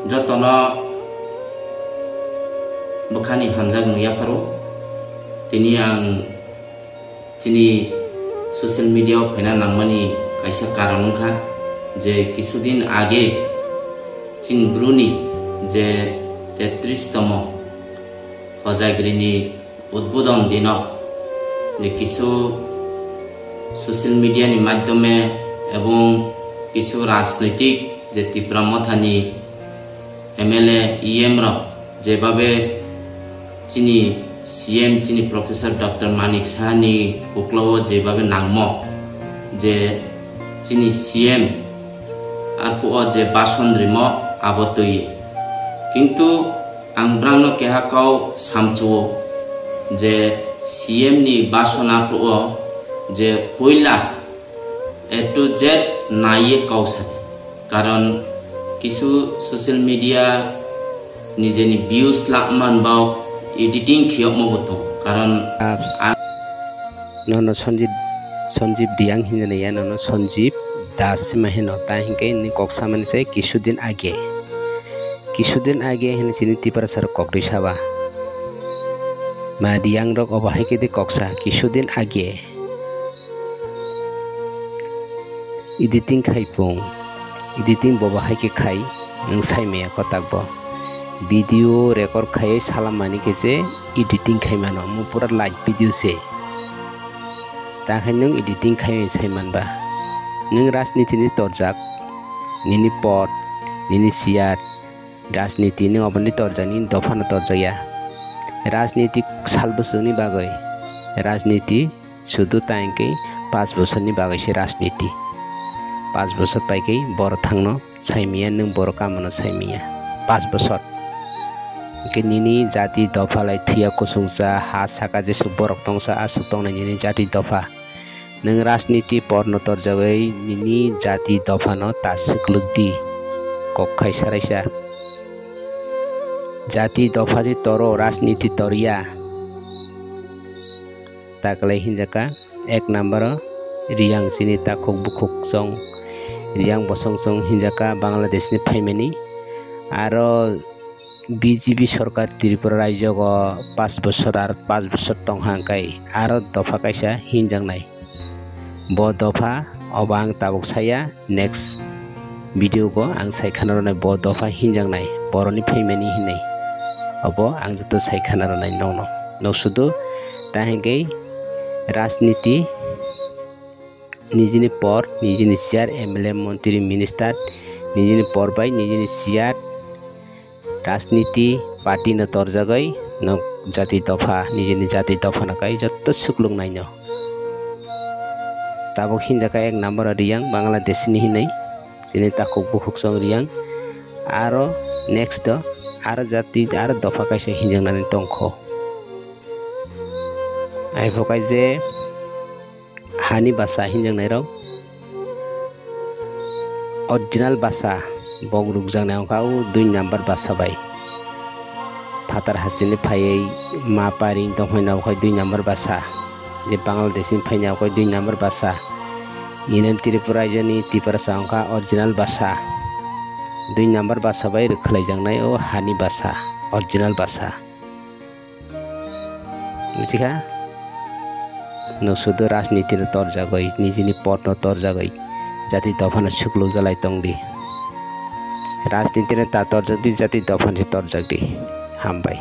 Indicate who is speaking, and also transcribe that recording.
Speaker 1: जतनो बखानी हामजाग नुयाफारो तिनी आं चिनी सोशल मीडिया फैना नांगमानी कैसा कारण उनका जे किसुदिन आगे चिन ब्रुनी जे 33तम हजागिरिनी उद्बोधन दिन जे किसु सोशल मीडिया नि माध्यमे एवं किसु राजनैतिक जे तीव्रमथानी एमएलए ईएम रो जेबाबे चिनी सीएम चिनी प्रोफेसर डॉक्टर मानिक साहानी कुक्लाव जेबाबे नांगमो जे चिनी सीएम आरपो जे बासन्द्रिमो आबतुई किंतु आंब्रांनो केहाकाव सामचो जे सीएम नि बासनाखो जे पयला ए टू जेड नाये काउसारे कारण किसु सोशल मीडिया निजेनि व्यूज लाखमान बाव एडिटिंग खियमो बतो कारण
Speaker 2: ननो संजीव दियांग हिनया ननो संजीव दास महनो ताहिंके नि कोक्सा मनसे किसुदिन आगे हिन सिनि तिपर सर कोकडी साबा मा दियांग रक अबाहाय के दे कोक्सा किसुदिन आगे एडिटिंग बबाहाय के खाई नों साइमेया कताकबो वीडियो रेकर्ड खाई सालाम मानी के जे एडिटिंग खाई मानो मु पूरा लाइव वीडियो से ताखाय नों एडिटिंग खाई साइमानबा नों राजनीति नि तरजाक निनि पद निनि सियार राजनीति नों अपनी तरजानि दफानो तरजाया राजनीति साल बोसोरनि बागै राजनीति सुदु ताइंकै 5 बोसोरनि बागैसो राजनीति 5 बोसोर पाइकै बर थांनो साइमिया नों बर कामनो साइमिया 5 बोसोर के निनि जाति दफालाई थिया कुसुंसा हा साका जेसु बरक तंसा आसु तंनाय निनि जाति दफा नों राजनीति पर्न तरजगै निनि जाति दफानो तासुकलुद्दि कक्खाय सारायसा जाति दफा जे तरो राजनीति तरिया ताकलाय हिंजाका 1 नम्बर रियांग सिनि ताखुक बुखुक सं रियांग बसं सं हिंजाका बांग्लादेश नि फाइमेनि आरो बीजेपी सरकार त्रिपुरा राज्य 5 बोसोर आरो 5 बोसोर तंहांकाय आरो दफा कायसा हिंजांनाय ब दफा अबां ताबुकसाया नेक्स्ट वीडियो को आं सायखानारनाय ब दफा हिंजांनाय बरनि फाइमेनि हिनै अबो आं जतो सायखानारनाय न सुदु ताहेंगै राजनीति निजिनि पर निजिनि सियार एमएलए मंत्री मिनिस्टर निजिनि पर बाय निजिनि सियार राजनीति पार्टी न तरजगै न जाति दफा निजिनि जाति दफा नकाय जत्त सुकलुंगनाय न ताबो हिंजाका 1 नम्बर रियांग बांग्लादेश नि हिनै जिनि ताखुक बुखुक सं रियांग आरो नेक्स्ट आरो जाति आरो दफा कायसे हिंजांनानै दंखो आइफोकाय जे हानि भाषा हिंजांनाय राव ओरिजिनल भाषा बंगरुक जांनायाव गाव 2 नम्बर भाषा बाय फातार हास्तिनि फायै मा पारिं दंहैनाव 2 नम्बर भाषा जे बांग्लादेशनि फाइनाव 2 नम्बर भाषा इनन त्रिपुरा राज्यनि तिपरसांका ओरिजिनल भाषा 2 नम्बर भाषा बाय रोखलाय जांनाय ओ हानि भाषा ओरिजिनल भाषा मिथिखा नसुदो राजनीति न तरजागै निजिनि पद न तरजागै जाति दफान सुक्लु जलाय तंगदि राजनीति न ता तरजदि जाति दफान से तरजदि हामबाय।